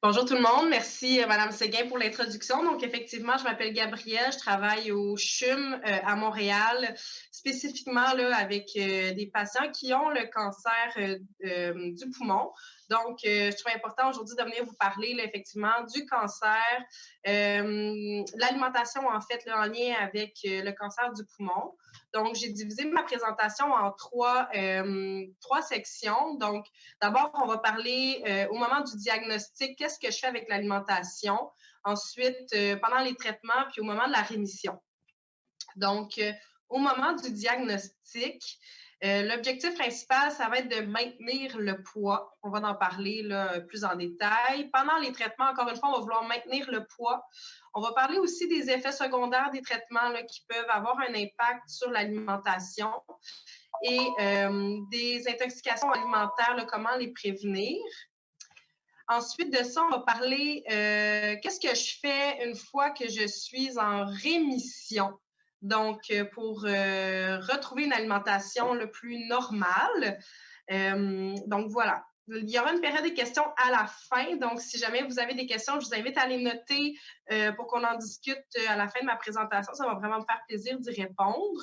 Bonjour tout le monde, merci Madame Séguin pour l'introduction. Donc effectivement, je m'appelle Gabrielle, je travaille au CHUM à Montréal, spécifiquement là, avec des patients qui ont le cancer du poumon. Donc, je trouve important aujourd'hui de venir vous parler là, effectivement du cancer, l'alimentation en fait là, en lien avec le cancer du poumon. Donc, j'ai divisé ma présentation en trois sections. Donc, d'abord, on va parler au moment du diagnostic, qu'est-ce que je fais avec l'alimentation. Ensuite, pendant les traitements, puis au moment de la rémission. Donc, au moment du diagnostic, l'objectif principal, ça va être de maintenir le poids. On va en parler là, plus en détail. Pendant les traitements, encore une fois, on va vouloir maintenir le poids. On va parler aussi des effets secondaires des traitements là, qui peuvent avoir un impact sur l'alimentation et des intoxications alimentaires, là, comment les prévenir. Ensuite de ça, on va parler qu'est-ce que je fais une fois que je suis en rémission. Donc, pour retrouver une alimentation le plus normale. Donc, voilà. Il y aura une période des questions à la fin. Donc, si jamais vous avez des questions, je vous invite à les noter pour qu'on en discute à la fin de ma présentation. Ça va vraiment me faire plaisir d'y répondre.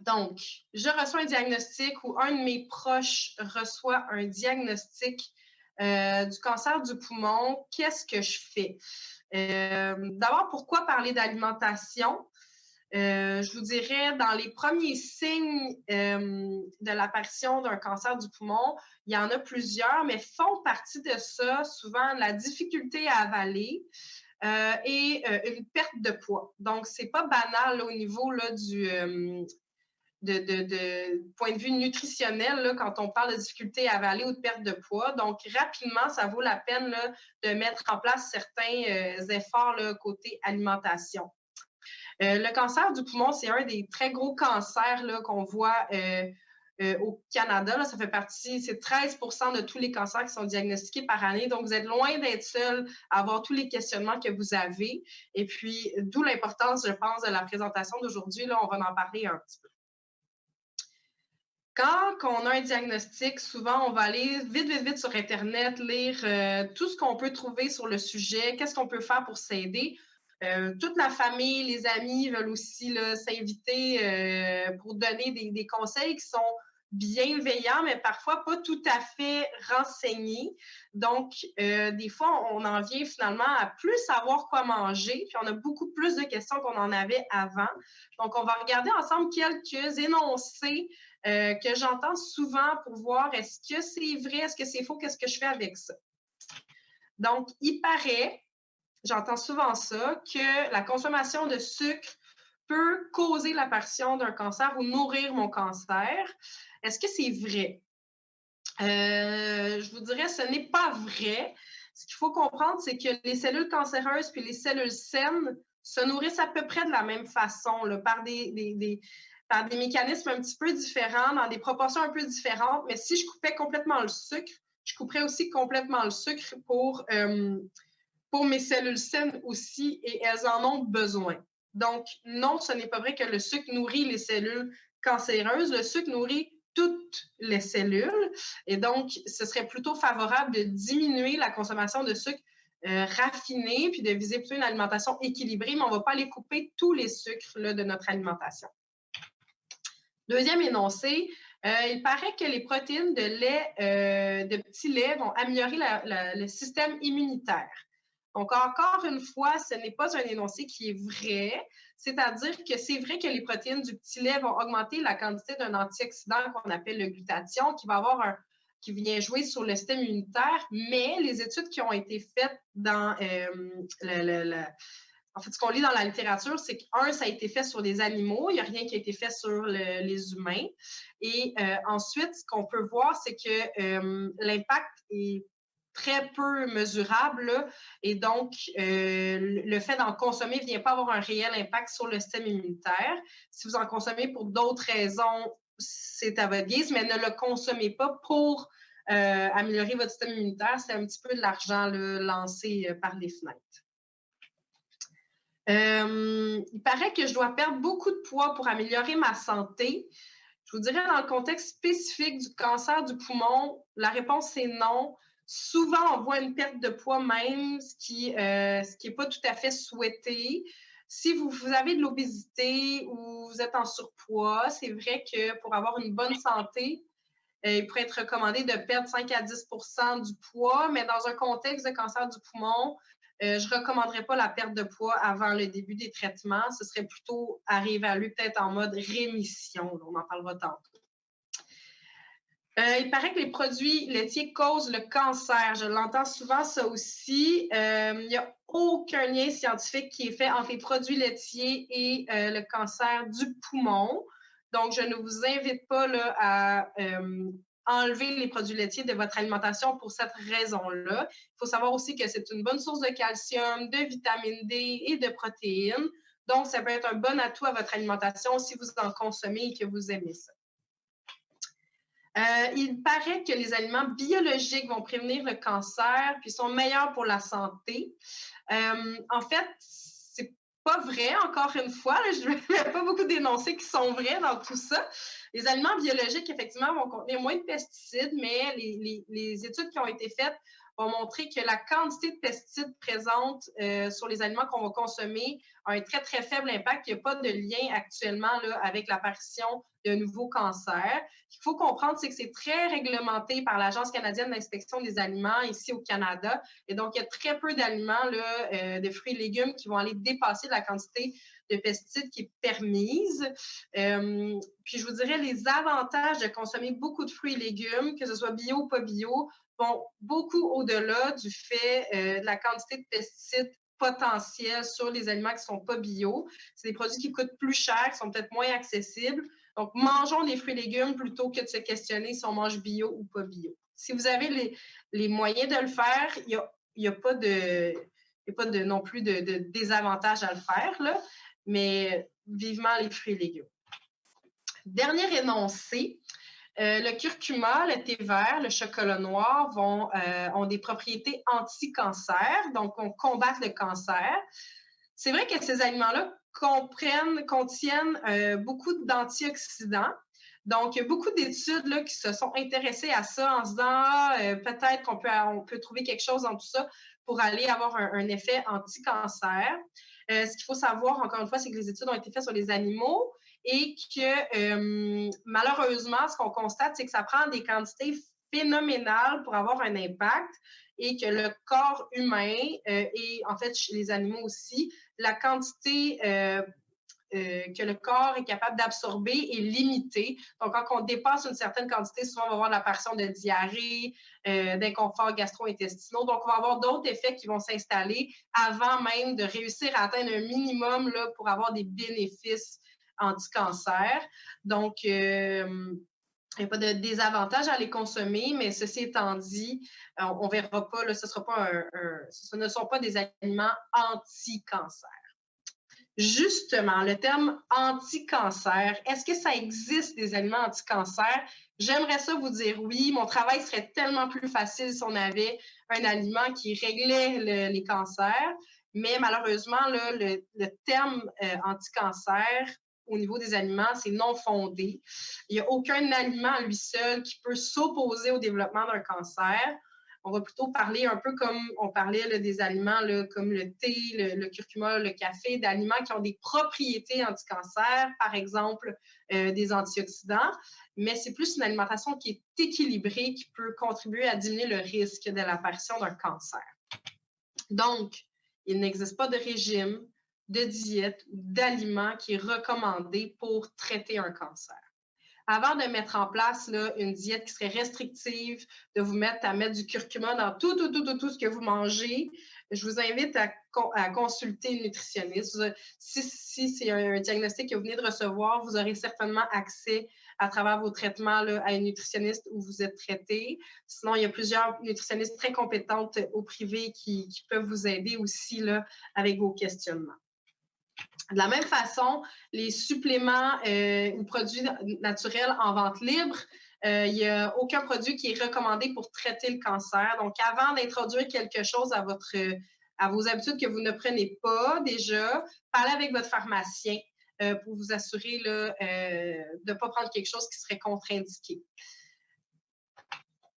Donc, je reçois un diagnostic ou un de mes proches reçoit un diagnostic du cancer du poumon. Qu'est-ce que je fais? D'abord, pourquoi parler d'alimentation? Je vous dirais, dans les premiers signes de l'apparition d'un cancer du poumon, il y en a plusieurs, mais font partie de ça souvent la difficulté à avaler et une perte de poids. Donc, c'est pas banal là, au niveau là, de point de vue nutritionnel, là, quand on parle de difficulté à avaler ou de perte de poids. Donc, rapidement, ça vaut la peine là, de mettre en place certains efforts là, côté alimentation. Le cancer du poumon, c'est un des très gros cancers là, qu'on voit au Canada. Là, ça fait partie, c'est 13% de tous les cancers qui sont diagnostiqués par année. Donc, vous êtes loin d'être seul à avoir tous les questionnements que vous avez. Et puis, d'où l'importance, je pense, de la présentation d'aujourd'hui. Là, on va en parler un petit peu. Quand on a un diagnostic, souvent, on va aller vite sur Internet, lire tout ce qu'on peut trouver sur le sujet, qu'est-ce qu'on peut faire pour s'aider. Toute la famille, les amis veulent aussi s'inviter pour donner des conseils qui sont bienveillants, mais parfois pas tout à fait renseignés. Donc, des fois, on en vient finalement à plus savoir quoi manger, puis on a beaucoup plus de questions qu'on en avait avant. Donc, on va regarder ensemble quelques énoncés que j'entends souvent pour voir est-ce que c'est vrai, est-ce que c'est faux, qu'est-ce que je fais avec ça. Donc, il paraît, j'entends souvent ça, que la consommation de sucre peut causer l'apparition d'un cancer ou nourrir mon cancer. Est-ce que c'est vrai? Je vous dirais, ce n'est pas vrai. Ce qu'il faut comprendre, c'est que les cellules cancéreuses puis les cellules saines se nourrissent à peu près de la même façon, là, par des mécanismes un petit peu différents, dans des proportions un peu différentes. Mais si je coupais complètement le sucre, je couperais aussi complètement le sucre pour mes cellules saines aussi, et elles en ont besoin. Donc, non, ce n'est pas vrai que le sucre nourrit les cellules cancéreuses. Le sucre nourrit toutes les cellules. Et donc, ce serait plutôt favorable de diminuer la consommation de sucre raffiné, puis de viser plutôt une alimentation équilibrée, mais on ne va pas aller couper tous les sucres là, de notre alimentation. Deuxième énoncé, il paraît que les protéines de lait, de petits laits vont améliorer le système immunitaire. Donc, encore une fois, ce n'est pas un énoncé qui est vrai, c'est-à-dire que c'est vrai que les protéines du petit lait vont augmenter la quantité d'un antioxydant qu'on appelle le glutathion, qui vient jouer sur le système immunitaire, mais les études qui ont été faites dans en fait, ce qu'on lit dans la littérature, c'est ça a été fait sur des animaux, il n'y a rien qui a été fait sur les humains. Et ensuite, ce qu'on peut voir, c'est que l'impact est très peu mesurable, là, et donc le fait d'en consommer ne vient pas avoir un réel impact sur le système immunitaire. Si vous en consommez pour d'autres raisons, c'est à votre guise, mais ne le consommez pas pour améliorer votre système immunitaire. C'est un petit peu de l'argent lancé par les fenêtres. Il paraît que je dois perdre beaucoup de poids pour améliorer ma santé. Je vous dirais, dans le contexte spécifique du cancer du poumon, la réponse est non. Souvent, on voit une perte de poids même, ce qui est pas tout à fait souhaité. Si vous avez de l'obésité ou vous êtes en surpoids, c'est vrai que pour avoir une bonne santé, il pourrait être recommandé de perdre 5 à 10 du poids, mais dans un contexte de cancer du poumon, je ne recommanderais pas la perte de poids avant le début des traitements. Ce serait plutôt à réévaluer peut-être en mode rémission. On en parlera tantôt. Il paraît que les produits laitiers causent le cancer. Je l'entends souvent, ça aussi. Il n'y a aucun lien scientifique qui est fait entre les produits laitiers et le cancer du poumon. Donc, je ne vous invite pas là, à enlever les produits laitiers de votre alimentation pour cette raison-là. Il faut savoir aussi que c'est une bonne source de calcium, de vitamine D et de protéines. Donc, ça peut être un bon atout à votre alimentation si vous en consommez et que vous aimez ça. Il paraît que les aliments biologiques vont prévenir le cancer puis sont meilleurs pour la santé. En fait, c'est pas vrai, encore une fois. Là, je ne vais pas beaucoup d'énoncés qui sont vrais dans tout ça. Les aliments biologiques, effectivement, vont contenir moins de pesticides, mais les études qui ont été faites vont montrer que la quantité de pesticides présente sur les aliments qu'on va consommer a un très, très faible impact. Il n'y a pas de lien actuellement là, avec l'apparition d'un nouveau cancer. Ce qu'il faut comprendre, c'est que c'est très réglementé par l'Agence canadienne d'inspection des aliments ici au Canada. Et donc, il y a très peu d'aliments, de fruits et légumes qui vont aller dépasser la quantité de pesticides qui est permise. Puis, je vous dirais, les avantages de consommer beaucoup de fruits et légumes, que ce soit bio ou pas bio, vont beaucoup au-delà du fait de la quantité de pesticides potentiels sur les aliments qui ne sont pas bio. C'est des produits qui coûtent plus cher, qui sont peut-être moins accessibles. Donc, mangeons des fruits et légumes plutôt que de se questionner si on mange bio ou pas bio. Si vous avez les moyens de le faire, il n'y a pas non plus de désavantage à le faire, là, mais vivement les fruits et légumes. Dernier énoncé, le curcuma, le thé vert, le chocolat noir ont des propriétés anti-cancer, donc on combat le cancer. C'est vrai que ces aliments-là contiennent beaucoup d'antioxydants. Donc, il y a beaucoup d'études là, qui se sont intéressées à ça en se disant peut-être qu'on peut trouver quelque chose dans tout ça pour aller avoir un effet anti-cancer. Ce qu'il faut savoir, encore une fois, c'est que les études ont été faites sur les animaux et que malheureusement, ce qu'on constate, c'est que ça prend des quantités phénoménales pour avoir un impact et que le corps humain et en fait chez les animaux aussi, la quantité que le corps est capable d'absorber est limitée. Donc, quand on dépasse une certaine quantité, souvent on va avoir l'apparition de diarrhée, d'inconfort gastro-intestinaux. Donc, on va avoir d'autres effets qui vont s'installer avant même de réussir à atteindre un minimum là, pour avoir des bénéfices anti-cancer. Donc, il n'y a pas de désavantage à les consommer, mais ceci étant dit, on ne verra pas, là, ce ne sont pas des aliments anti-cancer. Justement, le terme anti-cancer, est-ce que ça existe des aliments anti-cancer? J'aimerais ça vous dire oui. Mon travail serait tellement plus facile si on avait un aliment qui réglait les cancers, mais malheureusement, là, le terme anti-cancer au niveau des aliments, c'est non fondé. Il n'y a aucun aliment à lui seul qui peut s'opposer au développement d'un cancer. On va plutôt parler un peu comme on parlait là, des aliments là, comme le thé, le curcuma, le café, d'aliments qui ont des propriétés anti-cancer, par exemple des antioxydants, mais c'est plus une alimentation qui est équilibrée, qui peut contribuer à diminuer le risque de l'apparition d'un cancer. Donc, il n'existe pas de régime, de diète ou d'aliment qui est recommandé pour traiter un cancer. Avant de mettre en place là, une diète qui serait restrictive, de vous mettre à mettre du curcuma dans tout ce que vous mangez, je vous invite à consulter une nutritionniste. Si c'est un diagnostic que vous venez de recevoir, vous aurez certainement accès à travers vos traitements là, à une nutritionniste où vous êtes traité. Sinon, il y a plusieurs nutritionnistes très compétentes au privé qui peuvent vous aider aussi là, avec vos questionnements. De la même façon, les suppléments ou produits naturels en vente libre, il n'y a aucun produit qui est recommandé pour traiter le cancer. Donc, avant d'introduire quelque chose à vos habitudes que vous ne prenez pas déjà, parlez avec votre pharmacien pour vous assurer là, de ne pas prendre quelque chose qui serait contre-indiqué.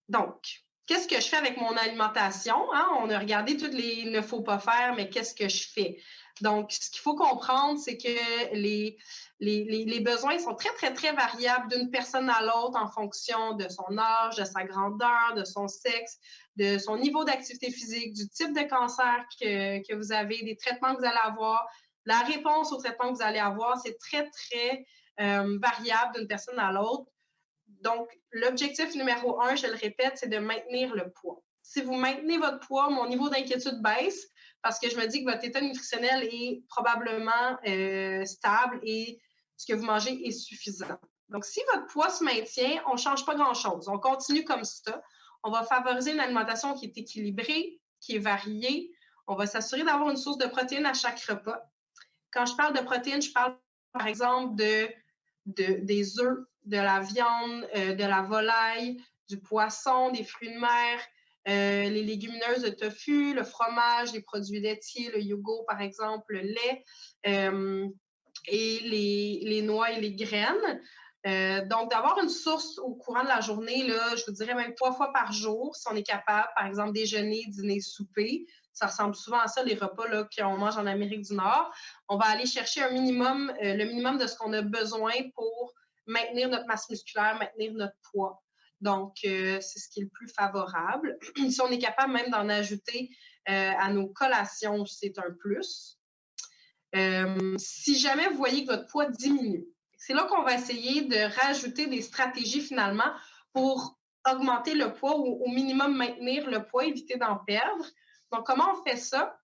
Donc, qu'est-ce que je fais avec mon alimentation? Hein? On a regardé tous les ne faut pas faire, mais qu'est-ce que je fais? Donc, ce qu'il faut comprendre, c'est que les besoins sont très, très, très variables d'une personne à l'autre en fonction de son âge, de sa grandeur, de son sexe, de son niveau d'activité physique, du type de cancer que vous avez, des traitements que vous allez avoir. La réponse aux traitements que vous allez avoir, c'est très, très variable d'une personne à l'autre. Donc, l'objectif numéro 1, je le répète, c'est de maintenir le poids. Si vous maintenez votre poids, mon niveau d'inquiétude baisse parce que je me dis que votre état nutritionnel est probablement stable et ce que vous mangez est suffisant. Donc, si votre poids se maintient, on ne change pas grand-chose. On continue comme ça. On va favoriser une alimentation qui est équilibrée, qui est variée. On va s'assurer d'avoir une source de protéines à chaque repas. Quand je parle de protéines, je parle par exemple des œufs, de la viande, de la volaille, du poisson, des fruits de mer, les légumineuses de tofu, le fromage, les produits laitiers, le yogourt par exemple, le lait, et les noix et les graines. Donc, d'avoir une source au courant de la journée, là, je vous dirais même 3 fois par jour, si on est capable, par exemple, déjeuner, dîner, souper. Ça ressemble souvent à ça, les repas là, qu'on mange en Amérique du Nord. On va aller chercher un minimum, le minimum de ce qu'on a besoin pour maintenir notre masse musculaire, maintenir notre poids. Donc, c'est ce qui est le plus favorable. Si on est capable même d'en ajouter à nos collations, c'est un plus. Si jamais vous voyez que votre poids diminue, c'est là qu'on va essayer de rajouter des stratégies finalement pour augmenter le poids ou au minimum maintenir le poids, éviter d'en perdre. Donc, comment on fait ça?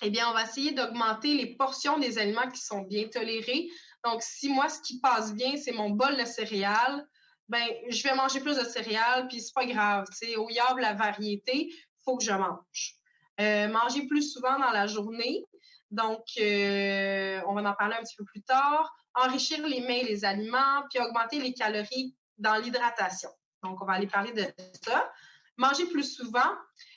Eh bien, on va essayer d'augmenter les portions des aliments qui sont bien tolérés. Donc, si moi, ce qui passe bien, c'est mon bol de céréales, ben, je vais manger plus de céréales, puis c'est pas grave. Au yard de la variété, il faut que je mange. Manger plus souvent dans la journée. Donc, on va en parler un petit peu plus tard. Enrichir les mets et les aliments, puis augmenter les calories dans l'hydratation. Donc, on va aller parler de ça. Manger plus souvent,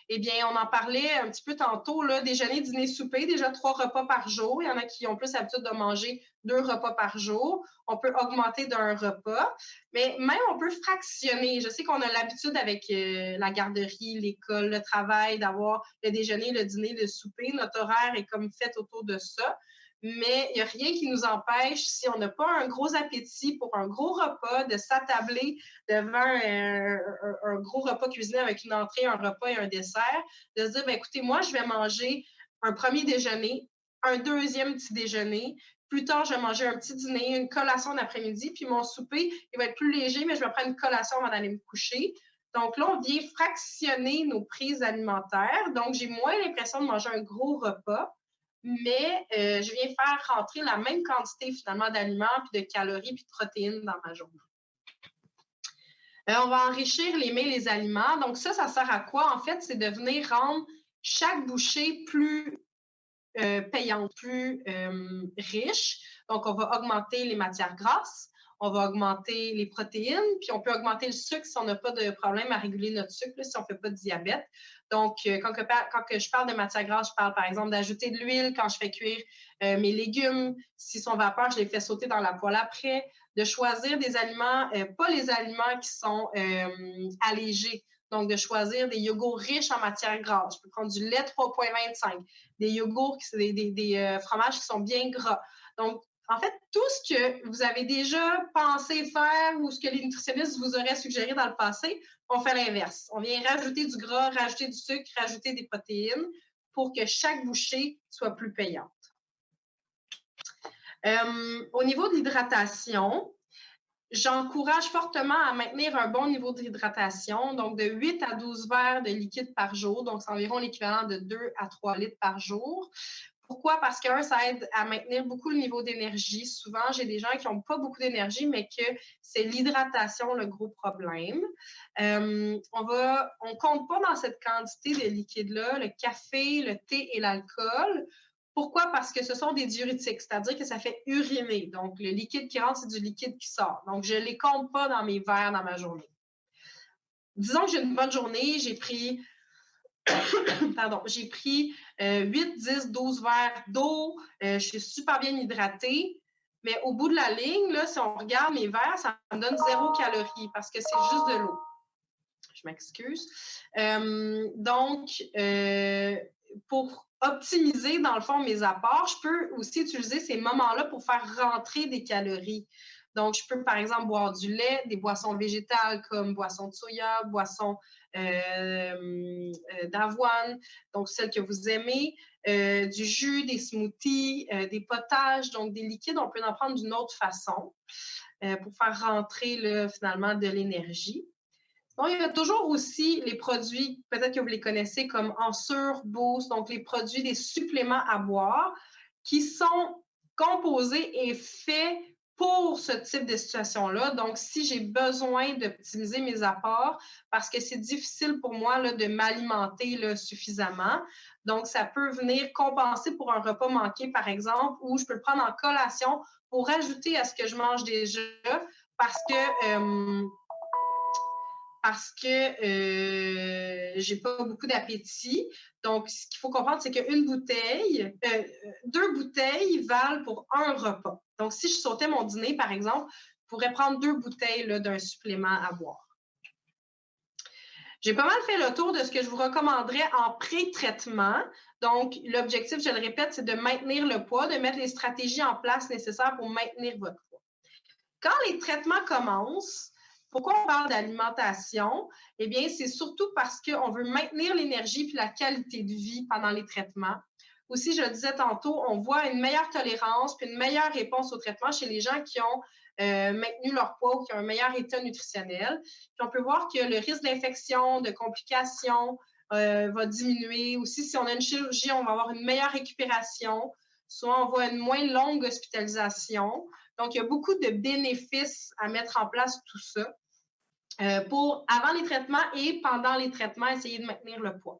eh bien, on en parlait un petit peu tantôt, là, déjeuner, dîner, souper, déjà 3 repas par jour. Il y en a qui ont plus l'habitude de manger 2 repas par jour. On peut augmenter d'un repas, mais même on peut fractionner. Je sais qu'on a l'habitude avec la garderie, l'école, le travail, d'avoir le déjeuner, le dîner, le souper. Notre horaire est comme fait autour de ça. Mais il n'y a rien qui nous empêche, si on n'a pas un gros appétit pour un gros repas, de s'attabler devant un gros repas cuisiné avec une entrée, un repas et un dessert, de se dire, bien, écoutez, moi, je vais manger un premier déjeuner, un deuxième petit déjeuner. Plus tard, je vais manger un petit dîner, une collation d'après-midi, puis mon souper, il va être plus léger, mais je vais prendre une collation avant d'aller me coucher. Donc là, on vient fractionner nos prises alimentaires. Donc, j'ai moins l'impression de manger un gros repas, mais je viens faire rentrer la même quantité finalement d'aliments, puis de calories, puis de protéines dans ma journée. On va enrichir les mets et les aliments. Donc ça sert à quoi? En fait, c'est de venir rendre chaque bouchée plus payante, plus riche. Donc, on va augmenter les matières grasses, on va augmenter les protéines, puis on peut augmenter le sucre si on n'a pas de problème à réguler notre sucre, là, si on ne fait pas de diabète. Donc, quand je parle de matières grasses, je parle par exemple d'ajouter de l'huile quand je fais cuire mes légumes. S'ils sont vapeur, je les fais sauter dans la poêle après. De choisir des aliments, pas les aliments qui sont allégés. Donc, de choisir des yogourts riches en matières grasses. Je peux prendre du lait 3,25, des yogourts, des fromages qui sont bien gras. Donc, en fait, tout ce que vous avez déjà pensé faire ou ce que les nutritionnistes vous auraient suggéré dans le passé, on fait l'inverse. On vient rajouter du gras, rajouter du sucre, rajouter des protéines pour que chaque bouchée soit plus payante. Au niveau de l'hydratation, j'encourage fortement à maintenir un bon niveau d'hydratation, donc de 8 à 12 verres de liquide par jour, donc c'est environ l'équivalent de 2 à 3 litres par jour. Pourquoi? Parce que, ça aide à maintenir beaucoup le niveau d'énergie. Souvent, j'ai des gens qui n'ont pas beaucoup d'énergie, mais que c'est l'hydratation le gros problème. On ne compte pas dans cette quantité de liquide-là le café, le thé et l'alcool. Pourquoi? Parce que ce sont des diurétiques, c'est-à-dire que ça fait uriner. Donc, le liquide qui rentre, c'est du liquide qui sort. Donc, je ne les compte pas dans mes verres dans ma journée. Disons que j'ai une bonne journée, j'ai pris 8, 10, 12 verres d'eau, je suis super bien hydratée, mais au bout de la ligne, là, si on regarde mes verres, ça me donne 0 calories parce que c'est juste de l'eau. Je m'excuse. Donc, pour optimiser, dans le fond, mes apports, je peux aussi utiliser ces moments-là pour faire rentrer des calories. Donc, je peux, par exemple, boire du lait, des boissons végétales comme boissons de soya, boissons d'avoine, donc celles que vous aimez, du jus, des smoothies, des potages, donc des liquides, on peut en prendre d'une autre façon pour faire rentrer là, finalement de l'énergie. Donc, il y a toujours aussi les produits, peut-être que vous les connaissez, comme Ensure, Boost, donc les produits, des suppléments à boire qui sont composés et faits pour ce type de situation-là. Donc, si j'ai besoin d'optimiser mes apports parce que c'est difficile pour moi là, de m'alimenter là, suffisamment, donc ça peut venir compenser pour un repas manqué, par exemple, ou je peux le prendre en collation pour ajouter à ce que je mange déjà parce que j'ai pas beaucoup d'appétit. Donc, ce qu'il faut comprendre, c'est qu'une bouteille, 2 bouteilles valent pour un repas. Donc, si je sautais mon dîner, par exemple, je pourrais prendre 2 bouteilles là, d'un supplément à boire. J'ai pas mal fait le tour de ce que je vous recommanderais en pré-traitement. Donc, l'objectif, je le répète, c'est de maintenir le poids, de mettre les stratégies en place nécessaires pour maintenir votre poids. Quand les traitements commencent, pourquoi on parle d'alimentation? Eh bien, c'est surtout parce qu'on veut maintenir l'énergie puis la qualité de vie pendant les traitements. Aussi, je le disais tantôt, on voit une meilleure tolérance puis une meilleure réponse au traitement chez les gens qui ont maintenu leur poids ou qui ont un meilleur état nutritionnel. Puis on peut voir que le risque d'infection, de complications va diminuer. Aussi, si on a une chirurgie, on va avoir une meilleure récupération. Soit on voit une moins longue hospitalisation. Donc, il y a beaucoup de bénéfices à mettre en place tout ça pour avant les traitements et pendant les traitements, essayer de maintenir le poids.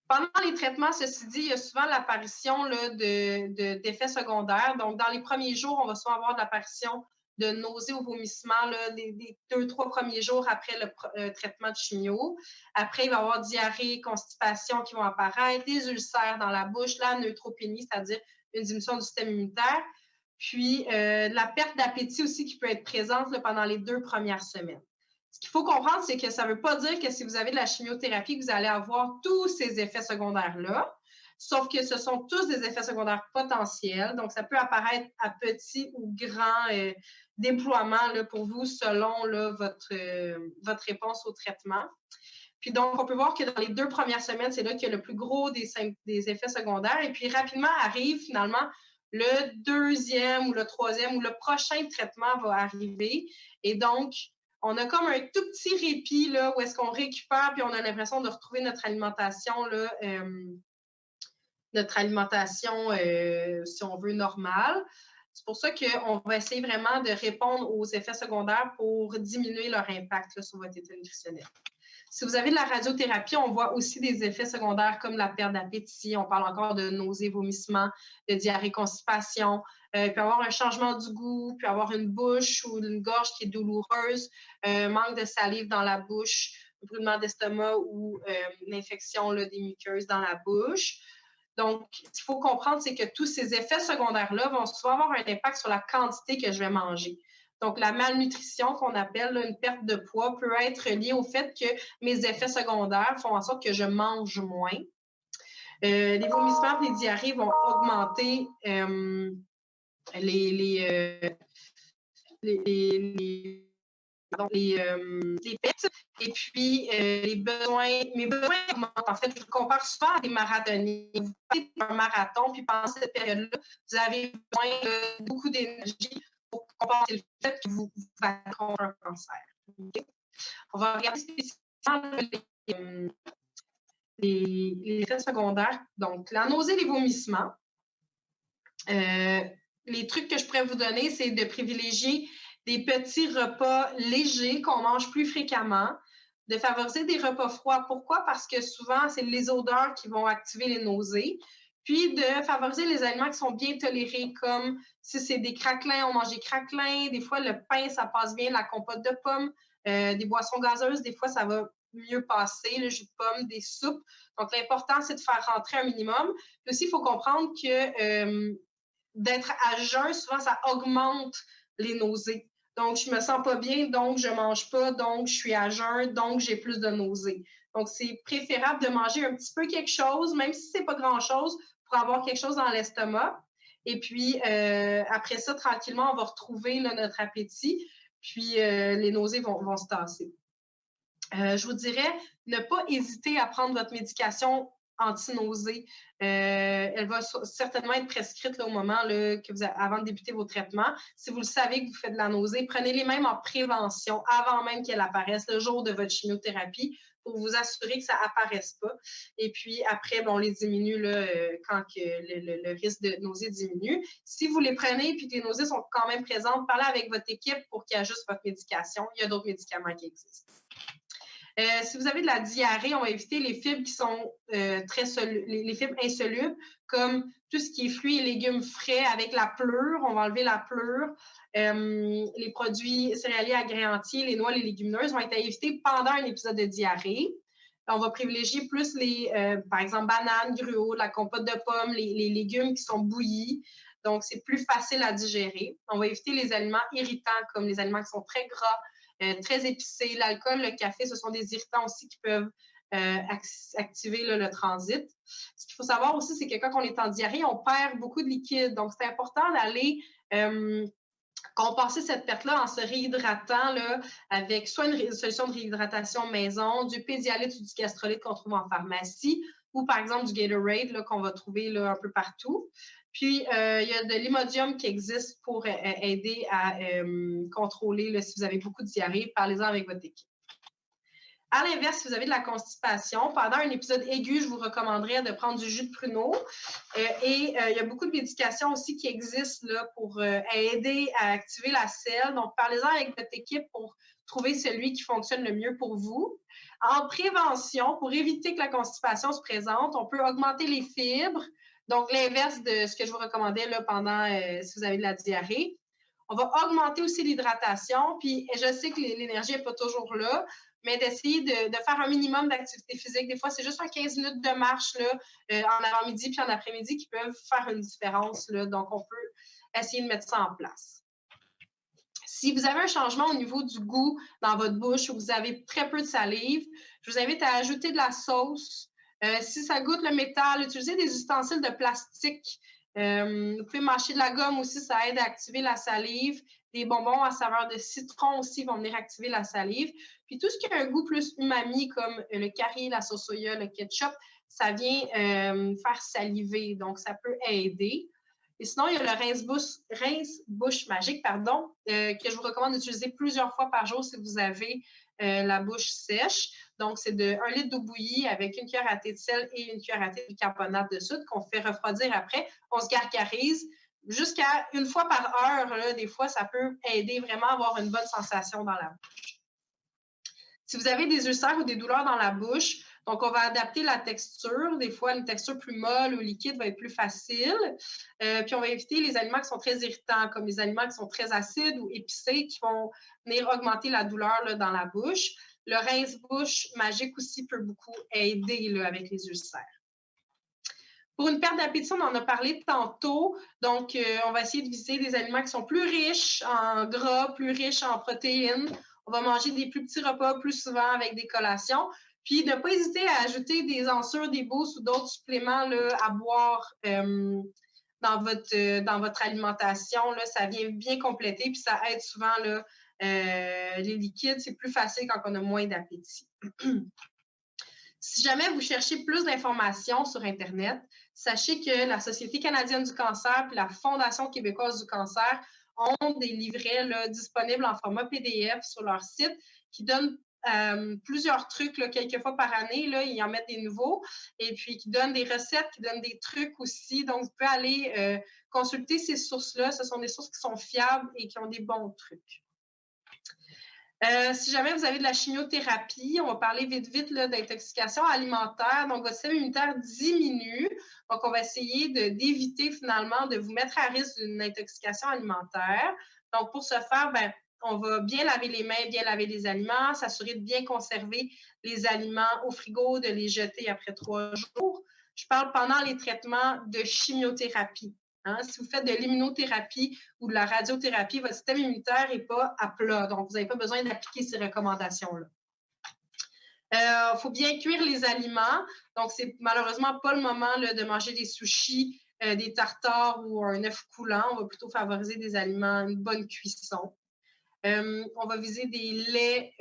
Pendant les traitements, ceci dit, il y a souvent l'apparition d'effets secondaires. Donc, dans les premiers jours, on va souvent avoir de l'apparition de nausées ou vomissements des 2-3 premiers jours après le traitement de chimio. Après, il va y avoir diarrhée, constipation qui vont apparaître, des ulcères dans la bouche, la neutropénie, c'est-à-dire une diminution du système immunitaire. Puis, la perte d'appétit aussi qui peut être présente là, pendant les 2 premières semaines. Ce qu'il faut comprendre, c'est que ça ne veut pas dire que si vous avez de la chimiothérapie, que vous allez avoir tous ces effets secondaires-là, sauf que ce sont tous des effets secondaires potentiels. Donc, ça peut apparaître à petit ou grand déploiement là, pour vous selon là, votre réponse au traitement. Puis donc, on peut voir que dans les 2 premières semaines, c'est là qu'il y a le plus gros des effets secondaires. Et puis, rapidement arrive finalement le 2e ou le 3e ou le prochain traitement va arriver. Et donc, on a comme un tout petit répit là, où est-ce qu'on récupère puis on a l'impression de retrouver notre alimentation, là, si on veut, normale. C'est pour ça qu'on va essayer vraiment de répondre aux effets secondaires pour diminuer leur impact là, sur votre état nutritionnel. Si vous avez de la radiothérapie, on voit aussi des effets secondaires comme la perte d'appétit. On parle encore de nausées, vomissements, de diarrhée, constipation. Il peut y avoir un changement du goût, il peut y avoir une bouche ou une gorge qui est douloureuse, manque de salive dans la bouche, un brûlement d'estomac ou l'infection des muqueuses dans la bouche. Donc, ce qu'il faut comprendre, c'est que tous ces effets secondaires-là vont souvent avoir un impact sur la quantité que je vais manger. Donc, la malnutrition qu'on appelle là, une perte de poids peut être liée au fait que mes effets secondaires font en sorte que je mange moins. Les vomissements et les diarrhées vont augmenter les pertes. Et puis, mes besoins augmentent. En fait, je compare souvent à des marathoniens. Vous faites un marathon, puis pendant cette période-là, vous avez besoin de beaucoup d'énergie pour compenser le fait que vous battez contre un cancer. Okay? On va regarder spécifiquement les effets secondaires. Donc, la nausée et les vomissements. Les trucs que je pourrais vous donner, c'est de privilégier des petits repas légers qu'on mange plus fréquemment, de favoriser des repas froids. Pourquoi? Parce que souvent, c'est les odeurs qui vont activer les nausées. Puis de favoriser les aliments qui sont bien tolérés, comme si c'est des craquelins, on mange des craquelins. Des fois, le pain, ça passe bien, la compote de pommes, des boissons gazeuses, des fois, ça va mieux passer, le jus de pomme, des soupes. Donc, l'important, c'est de faire rentrer un minimum. Puis aussi, il faut comprendre que d'être à jeun, souvent, ça augmente les nausées. donc je me sens pas bien, donc je mange pas, donc je suis à jeun, donc j'ai plus de nausées. Donc, c'est préférable de manger un petit peu quelque chose, même si c'est pas grand-chose, pour avoir quelque chose dans l'estomac. Et puis, après ça, tranquillement, on va retrouver là, notre appétit, puis les nausées vont se tasser. Je vous dirais, ne pas hésiter à prendre votre médication anti-nausée. Elle va certainement être prescrite là, au moment là, avant de débuter vos traitements. Si vous le savez que vous faites de la nausée, prenez-les même en prévention avant même qu'elle apparaisse le jour de votre chimiothérapie pour vous assurer que ça apparaisse pas. Et puis après, on les diminue là, quand que le risque de nausée diminue. Si vous les prenez et que les nausées sont quand même présentes, parlez avec votre équipe pour qu'il ajuste votre médication. Il y a d'autres médicaments qui existent. Si vous avez de la diarrhée, on va éviter les fibres qui sont les fibres insolubles, comme tout ce qui est fruits et légumes frais avec la pleure. On va enlever la pleure. Les produits céréaliers agréés entiers, les noix, les légumineuses vont être à éviter pendant un épisode de diarrhée. On va privilégier plus par exemple, bananes, gruaux, la compote de pommes, les légumes qui sont bouillis. Donc, c'est plus facile à digérer. On va éviter les aliments irritants comme les aliments qui sont très gras, très épicés. L'alcool, le café, ce sont des irritants aussi qui peuvent activer là, le transit. Ce qu'il faut savoir aussi, c'est que quand on est en diarrhée, on perd beaucoup de liquide. Donc, c'est important d'aller compenser cette perte-là en se réhydratant là, avec soit une solution de réhydratation maison, du Pédialyte ou du Gastrolyte qu'on trouve en pharmacie, ou par exemple du Gatorade là, qu'on va trouver là, un peu partout. Puis, il y a de l'Imodium qui existe pour aider à contrôler là, si vous avez beaucoup de diarrhée. Parlez-en avec votre équipe. À l'inverse, si vous avez de la constipation, pendant un épisode aigu, je vous recommanderais de prendre du jus de pruneau. Il y a beaucoup de médications aussi qui existent là, pour aider à activer la selle. Donc, parlez-en avec votre équipe pour trouver celui qui fonctionne le mieux pour vous. En prévention, pour éviter que la constipation se présente, on peut augmenter les fibres. Donc, l'inverse de ce que je vous recommandais là, pendant si vous avez de la diarrhée. On va augmenter aussi l'hydratation. Puis, je sais que l'énergie n'est pas toujours là, mais d'essayer de faire un minimum d'activité physique. Des fois, c'est juste un 15 minutes de marche là, en avant-midi puis en après-midi qui peuvent faire une différence. Là. Donc, on peut essayer de mettre ça en place. Si vous avez un changement au niveau du goût dans votre bouche ou vous avez très peu de salive, je vous invite à ajouter de la sauce. Si ça goûte le métal, utilisez des ustensiles de plastique. Vous pouvez mâcher de la gomme aussi, ça aide à activer la salive. Des bonbons à saveur de citron aussi vont venir activer la salive. Puis tout ce qui a un goût plus umami, comme le curry, la sauce soya, le ketchup, ça vient faire saliver, donc ça peut aider. Et sinon, il y a le rince-bouche magique, que je vous recommande d'utiliser plusieurs fois par jour si vous avez la bouche sèche. Donc, c'est de 1 litre d'eau bouillie avec une cuillère à thé de sel et une cuillère à thé de bicarbonate de soude qu'on fait refroidir après. On se gargarise jusqu'à une fois par heure. Là, des fois, ça peut aider vraiment à avoir une bonne sensation dans la bouche. Si vous avez des ulcères ou des douleurs dans la bouche, donc on va adapter la texture. Des fois, une texture plus molle ou liquide va être plus facile. Puis on va éviter les aliments qui sont très irritants, comme les aliments qui sont très acides ou épicés, qui vont venir augmenter la douleur là, dans la bouche. Le rince-bouche magique aussi peut beaucoup aider là, avec les ulcères. Pour une perte d'appétit, on en a parlé tantôt. Donc, on va essayer de viser des aliments qui sont plus riches en gras, plus riches en protéines. On va manger des plus petits repas plus souvent avec des collations. Puis, ne pas hésiter à ajouter des ensures, des boosts ou d'autres suppléments là, à boire dans votre alimentation. Là, ça vient bien compléter, puis ça aide souvent là, les liquides. C'est plus facile quand on a moins d'appétit. Si jamais vous cherchez plus d'informations sur Internet, sachez que la Société canadienne du cancer et la Fondation québécoise du cancer ont des livrets là, disponibles en format PDF sur leur site qui donnent plusieurs trucs là, quelques fois par année. Là, ils en mettent des nouveaux et puis qui donnent des recettes, qui donnent des trucs aussi. Donc, vous pouvez aller consulter ces sources-là. Ce sont des sources qui sont fiables et qui ont des bons trucs. Si jamais vous avez de la chimiothérapie, on va parler vite d'intoxication alimentaire. Donc, votre système immunitaire diminue. Donc, on va essayer d'éviter finalement de vous mettre à risque d'une intoxication alimentaire. Donc, pour ce faire, on va bien laver les mains, bien laver les aliments, s'assurer de bien conserver les aliments au frigo, de les jeter après 3 jours. Je parle pendant les traitements de chimiothérapie. Hein? Si vous faites de l'immunothérapie ou de la radiothérapie, votre système immunitaire n'est pas à plat. Donc, vous n'avez pas besoin d'appliquer ces recommandations-là. Il faut bien cuire les aliments. Donc, c'est malheureusement pas le moment là, de manger des sushis, des tartares ou un œuf coulant. On va plutôt favoriser des aliments, une bonne cuisson. On va viser des laits,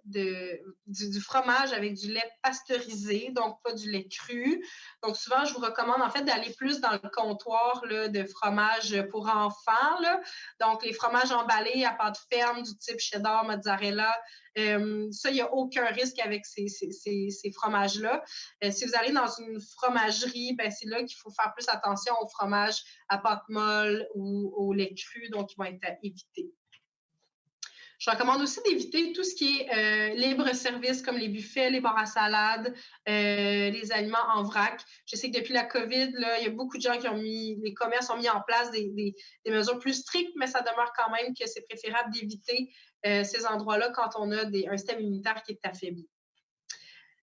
du fromage avec du lait pasteurisé, donc pas du lait cru. Donc, souvent, je vous recommande en fait d'aller plus dans le comptoir là, de fromage pour enfants. Là. Donc, les fromages emballés à pâte ferme du type cheddar, mozzarella, ça, il n'y a aucun risque avec ces fromages-là. Si vous allez dans une fromagerie, ben, c'est là qu'il faut faire plus attention aux fromages à pâte molle ou au lait cru, donc ils vont être à éviter. Je recommande aussi d'éviter tout ce qui est libre-service, comme les buffets, les bars à salade, les aliments en vrac. Je sais que depuis la COVID, là, il y a beaucoup de gens les commerces ont mis en place des mesures plus strictes, mais ça demeure quand même que c'est préférable d'éviter ces endroits-là quand on a un système immunitaire qui est affaibli.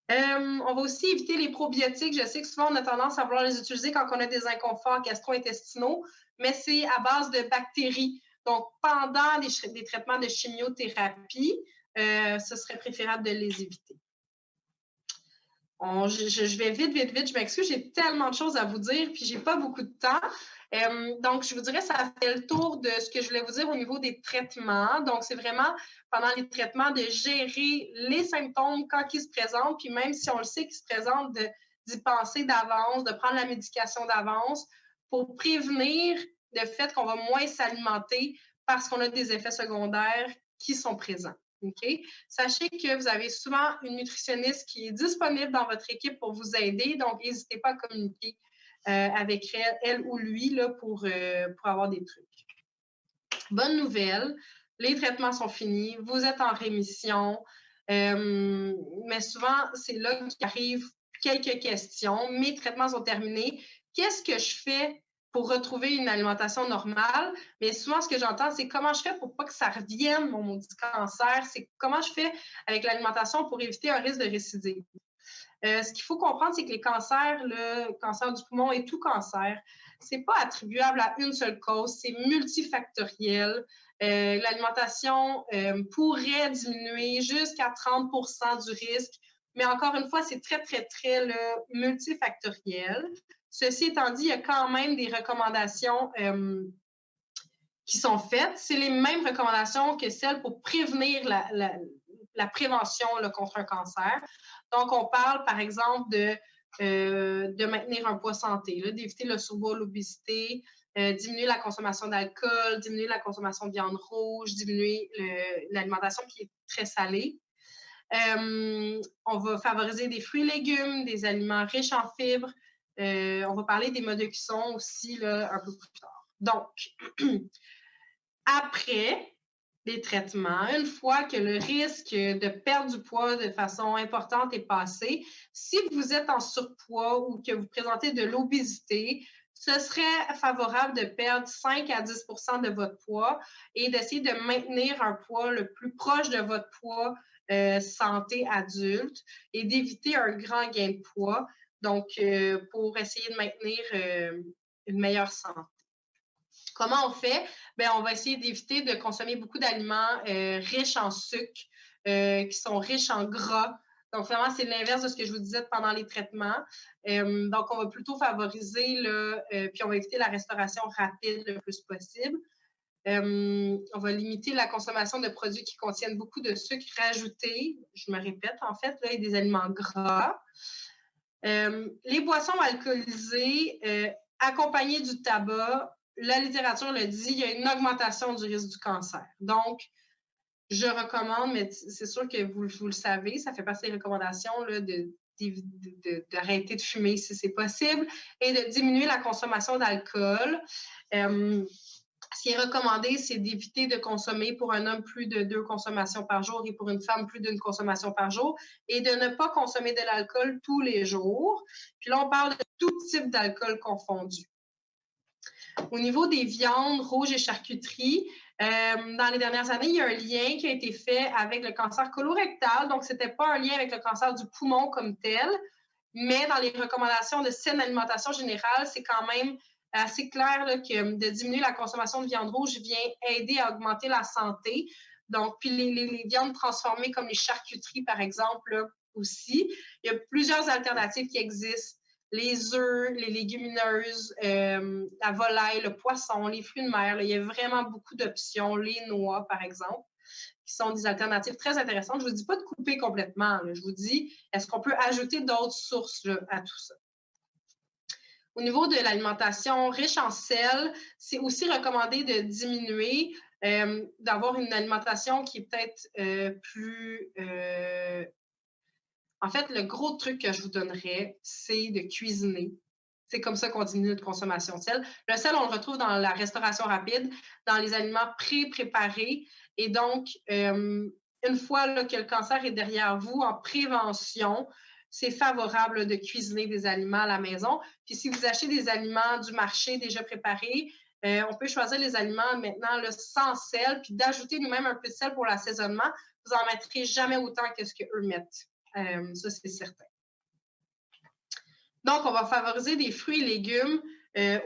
On va aussi éviter les probiotiques. Je sais que souvent, on a tendance à vouloir les utiliser quand on a des inconforts gastro-intestinaux, mais c'est à base de bactéries. Donc, pendant des traitements de chimiothérapie, ce serait préférable de les éviter. Je vais vite. Je m'excuse, j'ai tellement de choses à vous dire, puis je n'ai pas beaucoup de temps. Donc, je vous dirais, ça fait le tour de ce que je voulais vous dire au niveau des traitements. Donc, c'est vraiment, pendant les traitements, de gérer les symptômes quand ils se présentent, puis même si on le sait qu'ils se présentent, d'y penser d'avance, de prendre la médication d'avance pour prévenir le fait qu'on va moins s'alimenter parce qu'on a des effets secondaires qui sont présents. Okay? Sachez que vous avez souvent une nutritionniste qui est disponible dans votre équipe pour vous aider, donc n'hésitez pas à communiquer avec elle ou lui là, pour avoir des trucs. Bonne nouvelle, les traitements sont finis, vous êtes en rémission, mais souvent, c'est là qu'arrivent quelques questions. Mes traitements sont terminés. Qu'est-ce que je fais pour retrouver une alimentation normale? Mais souvent, ce que j'entends, c'est comment je fais pour pas que ça revienne, mon maudit cancer. C'est comment je fais avec l'alimentation pour éviter un risque de récidive. Ce qu'il faut comprendre, c'est que les cancers, le cancer du poumon et tout cancer, c'est pas attribuable à une seule cause, c'est multifactoriel. L'alimentation pourrait diminuer jusqu'à 30 % du risque, mais encore une fois, c'est très multifactoriel. Ceci étant dit, il y a quand même des recommandations qui sont faites. C'est les mêmes recommandations que celles pour prévenir la prévention là, contre un cancer. Donc, on parle, par exemple, de maintenir un poids santé, d'éviter le surpoids, l'obésité, diminuer la consommation d'alcool, diminuer la consommation de viande rouge, diminuer l'alimentation qui est très salée. On va favoriser des fruits et légumes, des aliments riches en fibres. On va parler des modes de cuisson aussi là, un peu plus tard. Donc, après les traitements, une fois que le risque de perdre du poids de façon importante est passé, si vous êtes en surpoids ou que vous présentez de l'obésité, ce serait favorable de perdre 5 à 10 % de votre poids et d'essayer de maintenir un poids le plus proche de votre poids santé adulte et d'éviter un grand gain de poids, donc pour essayer de maintenir une meilleure santé. Comment on fait? Bien, on va essayer d'éviter de consommer beaucoup d'aliments riches en sucre, qui sont riches en gras. Donc, vraiment, c'est l'inverse de ce que je vous disais pendant les traitements. Donc, on va plutôt favoriser, puis on va éviter la restauration rapide le plus possible. On va limiter la consommation de produits qui contiennent beaucoup de sucre rajouté. Je me répète, en fait, là, et des aliments gras. Les boissons alcoolisées accompagnées du tabac, la littérature le dit, il y a une augmentation du risque du cancer. Donc, je recommande, mais c'est sûr que vous le savez, ça fait partie des recommandations là, d'arrêter de fumer si c'est possible et de diminuer la consommation d'alcool. Ce qui est recommandé, c'est d'éviter de consommer pour un homme plus de 2 consommations par jour et pour une femme plus d'une consommation par jour et de ne pas consommer de l'alcool tous les jours. Puis là, on parle de tout type d'alcool confondu. Au niveau des viandes rouges et charcuteries, dans les dernières années, il y a un lien qui a été fait avec le cancer colorectal. Donc, ce n'était pas un lien avec le cancer du poumon comme tel, mais dans les recommandations de saine alimentation générale, c'est quand même assez clair là, que de diminuer la consommation de viande rouge vient aider à augmenter la santé. Donc, puis les viandes transformées comme les charcuteries, par exemple, là, aussi. Il y a plusieurs alternatives qui existent. Les œufs, les légumineuses, la volaille, le poisson, les fruits de mer. Là, il y a vraiment beaucoup d'options. Les noix, par exemple, qui sont des alternatives très intéressantes. Je ne vous dis pas de couper complètement. Là. Je vous dis, est-ce qu'on peut ajouter d'autres sources là, à tout ça? Au niveau de l'alimentation riche en sel, c'est aussi recommandé de diminuer, d'avoir une alimentation qui est peut-être plus... En fait, le gros truc que je vous donnerais, c'est de cuisiner. C'est comme ça qu'on diminue notre consommation de sel. Le sel, on le retrouve dans la restauration rapide, dans les aliments pré-préparés. Et donc, une fois là, que le cancer est derrière vous, en prévention, c'est favorable là, de cuisiner des aliments à la maison. Puis si vous achetez des aliments du marché déjà préparés, on peut choisir les aliments maintenant là, sans sel, puis d'ajouter nous-mêmes un peu de sel pour l'assaisonnement. Vous n'en mettrez jamais autant que ce qu'eux mettent. Ça, c'est certain. Donc, on va favoriser des fruits et légumes,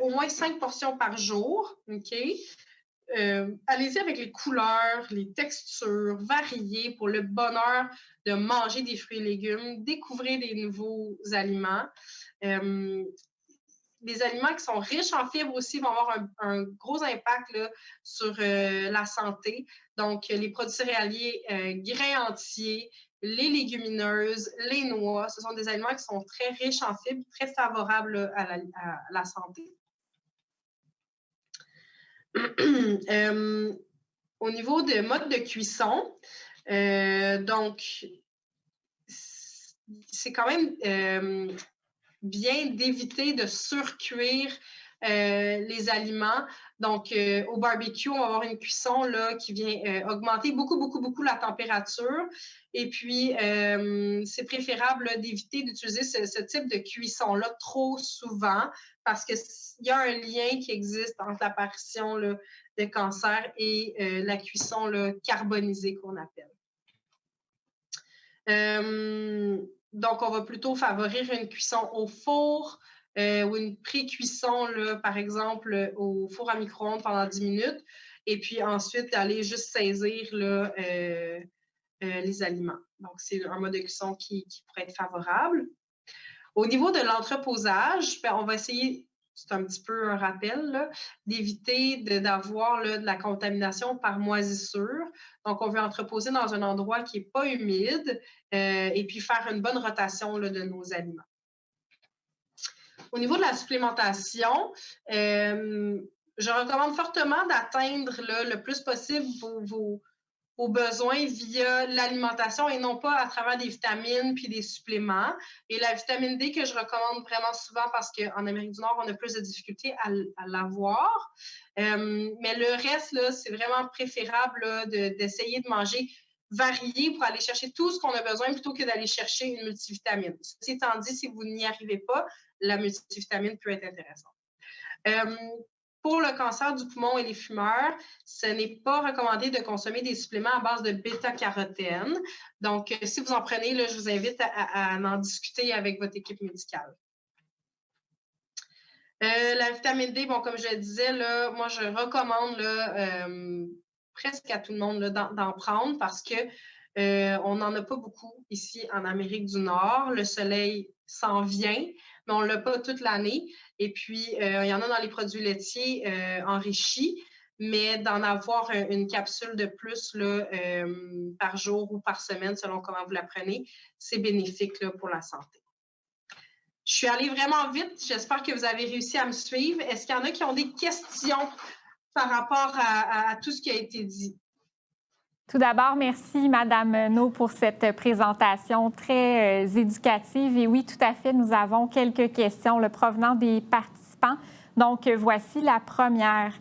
au moins 5 portions par jour. OK? Allez-y avec les couleurs, les textures variées pour le bonheur de manger des fruits et légumes, découvrir des nouveaux aliments. Les aliments qui sont riches en fibres aussi vont avoir un gros impact là, sur la santé. Donc, les produits céréaliers, grains entiers, les légumineuses, les noix, ce sont des aliments qui sont très riches en fibres, très favorables à la santé. Au niveau de mode de cuisson, donc, c'est quand même bien d'éviter de surcuire les aliments. Donc, au barbecue, on va avoir une cuisson là, qui vient augmenter beaucoup la température. Et puis, c'est préférable d'éviter d'utiliser ce type de cuisson-là trop souvent parce qu'il y a un lien qui existe entre l'apparition de cancer et la cuisson là, carbonisée qu'on appelle. Donc, on va plutôt favoriser une cuisson au four ou une pré-cuisson, par exemple, au four à micro-ondes pendant 10 minutes. Et puis ensuite, aller juste saisir là, les aliments. Donc, c'est un mode de cuisson qui pourrait être favorable. Au niveau de l'entreposage, on va essayer, c'est un petit peu un rappel, d'éviter d'avoir de la contamination par moisissure. Donc, on veut entreposer dans un endroit qui n'est pas humide et puis faire une bonne rotation là, de nos aliments. Au niveau de la supplémentation, je recommande fortement d'atteindre le plus possible vos besoins via l'alimentation et non pas à travers des vitamines puis des suppléments. Et la vitamine D que je recommande vraiment souvent parce qu'en Amérique du Nord, on a plus de difficultés à l'avoir. Mais le reste, là, c'est vraiment préférable d'essayer de manger varié pour aller chercher tout ce qu'on a besoin plutôt que d'aller chercher une multivitamine. Ceci étant dit, si vous n'y arrivez pas, la multivitamine peut être intéressante. Pour le cancer du poumon et les fumeurs, ce n'est pas recommandé de consommer des suppléments à base de bêta-carotène. Donc, si vous en prenez, là, je vous invite à en discuter avec votre équipe médicale. La vitamine D, bon, comme je le disais, là, moi, je recommande là, presque à tout le monde d'en prendre parce qu'on n'en a pas beaucoup ici en Amérique du Nord. Le soleil s'en vient, mais on ne l'a pas toute l'année. Et puis, il y en a dans les produits laitiers enrichis, mais d'en avoir une capsule de plus là, par jour ou par semaine, selon comment vous la prenez, c'est bénéfique là, pour la santé. Je suis allée vraiment vite. J'espère que vous avez réussi à me suivre. Est-ce qu'il y en a qui ont des questions par rapport à tout ce qui a été dit? Tout d'abord, merci, Madame No, pour cette présentation très éducative. Et oui, tout à fait, nous avons quelques questions provenant des participants. Donc, voici la première.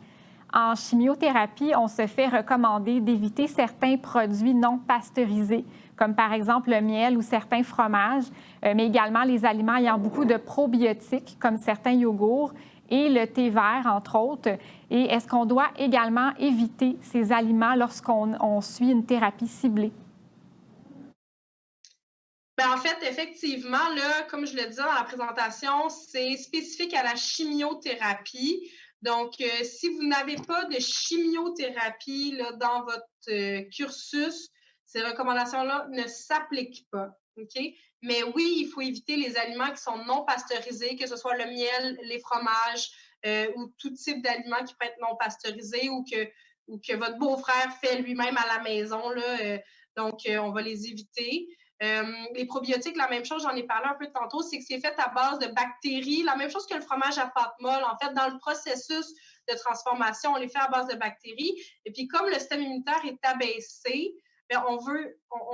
En chimiothérapie, on se fait recommander d'éviter certains produits non pasteurisés, comme par exemple le miel ou certains fromages, mais également les aliments ayant beaucoup de probiotiques, comme certains yogourts, et le thé vert, entre autres. Et est-ce qu'on doit également éviter ces aliments lorsqu'on suit une thérapie ciblée? En fait, effectivement, là, comme je le disais dans la présentation, c'est spécifique à la chimiothérapie. Donc, si vous n'avez pas de chimiothérapie là, dans votre cursus, ces recommandations-là ne s'appliquent pas. OK? Mais oui, il faut éviter les aliments qui sont non pasteurisés, que ce soit le miel, les fromages ou tout type d'aliments qui peut être non pasteurisés ou que votre beau-frère fait lui-même à la maison. Là, donc, on va les éviter. Les probiotiques, la même chose, j'en ai parlé un peu tantôt, c'est que c'est fait à base de bactéries. La même chose que le fromage à pâte molle. En fait, dans le processus de transformation, on les fait à base de bactéries. Et puis, comme le système immunitaire est abaissé, on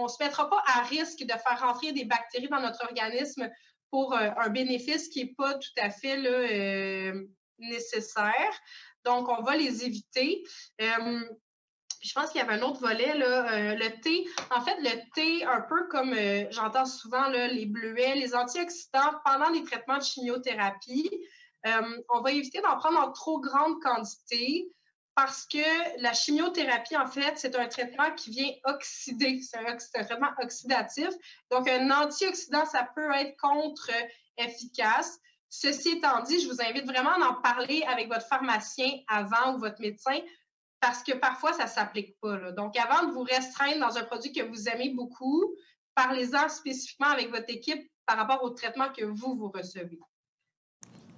ne se mettra pas à risque de faire rentrer des bactéries dans notre organisme pour un bénéfice qui n'est pas tout à fait là, nécessaire. Donc, on va les éviter. Je pense qu'il y avait un autre volet, là, le thé. En fait, le thé, un peu comme j'entends souvent là, les bleuets, les antioxydants pendant les traitements de chimiothérapie, on va éviter d'en prendre en trop grande quantité parce que la chimiothérapie, en fait, c'est un traitement qui vient oxyder. C'est un traitement oxydatif. Donc, un antioxydant, ça peut être contre-efficace. Ceci étant dit, je vous invite vraiment à en parler avec votre pharmacien avant ou votre médecin parce que parfois, ça ne s'applique pas. Là. Donc, avant de vous restreindre dans un produit que vous aimez beaucoup, parlez-en spécifiquement avec votre équipe par rapport au traitement que vous recevez.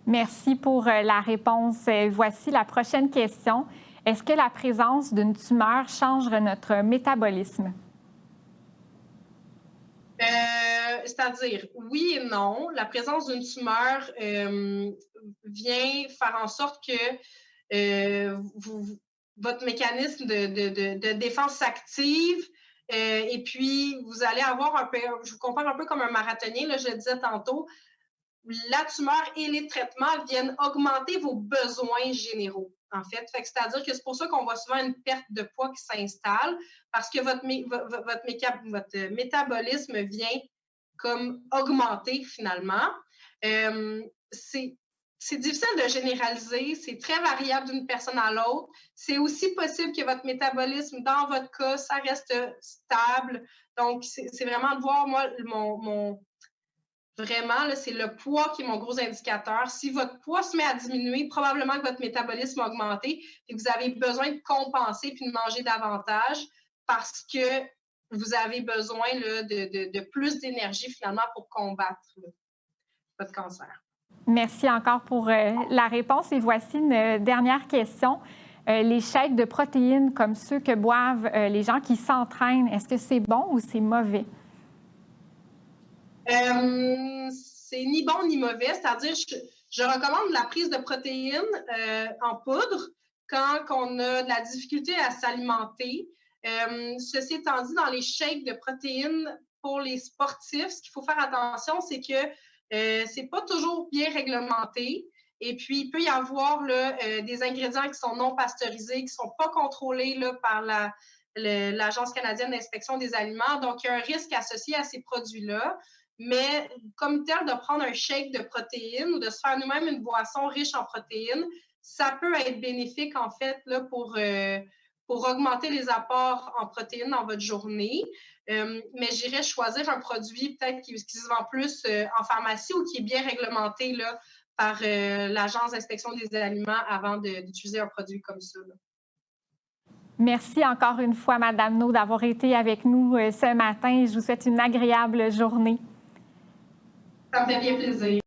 Merci pour la réponse. Voici la prochaine question. Est-ce que la présence d'une tumeur changerait notre métabolisme? C'est-à-dire, oui et non. La présence d'une tumeur vient faire en sorte que votre mécanisme de défense s'active et puis vous allez avoir un peu, je vous compare un peu comme un marathonien, là, je le disais tantôt, la tumeur et les traitements viennent augmenter vos besoins généraux, en fait. C'est-à-dire que c'est pour ça qu'on voit souvent une perte de poids qui s'installe parce que votre métabolisme vient comme augmenter finalement. C'est difficile de généraliser, c'est très variable d'une personne à l'autre. C'est aussi possible que votre métabolisme, dans votre cas, ça reste stable. Donc, c'est vraiment de voir, moi, vraiment, là, c'est le poids qui est mon gros indicateur. Si votre poids se met à diminuer, probablement que votre métabolisme a augmenté et que vous avez besoin de compenser puis de manger davantage parce que vous avez besoin là, de plus d'énergie finalement pour combattre là, votre cancer. Merci encore pour la réponse. Et voici une dernière question. Les shakes de protéines comme ceux que boivent les gens qui s'entraînent, est-ce que c'est bon ou c'est mauvais? C'est ni bon ni mauvais, c'est-à-dire je recommande la prise de protéines en poudre quand on a de la difficulté à s'alimenter. Ceci étant dit, dans les shakes de protéines pour les sportifs, ce qu'il faut faire attention, c'est que c'est pas toujours bien réglementé. Et puis, il peut y avoir là, des ingrédients qui sont non pasteurisés, qui ne sont pas contrôlés là, par l'Agence canadienne d'inspection des aliments. Donc, il y a un risque associé à ces produits-là. Mais comme tel, de prendre un shake de protéines ou de se faire nous-mêmes une boisson riche en protéines, ça peut être bénéfique, en fait, là, pour augmenter les apports en protéines dans votre journée. Mais j'irais choisir un produit peut-être qui se vend plus en pharmacie ou qui est bien réglementé là, par l'Agence d'inspection des aliments avant d'utiliser un produit comme ça. Là. Merci encore une fois, Mme No, d'avoir été avec nous ce matin. Je vous souhaite une agréable journée. Ça me fait bien plaisir.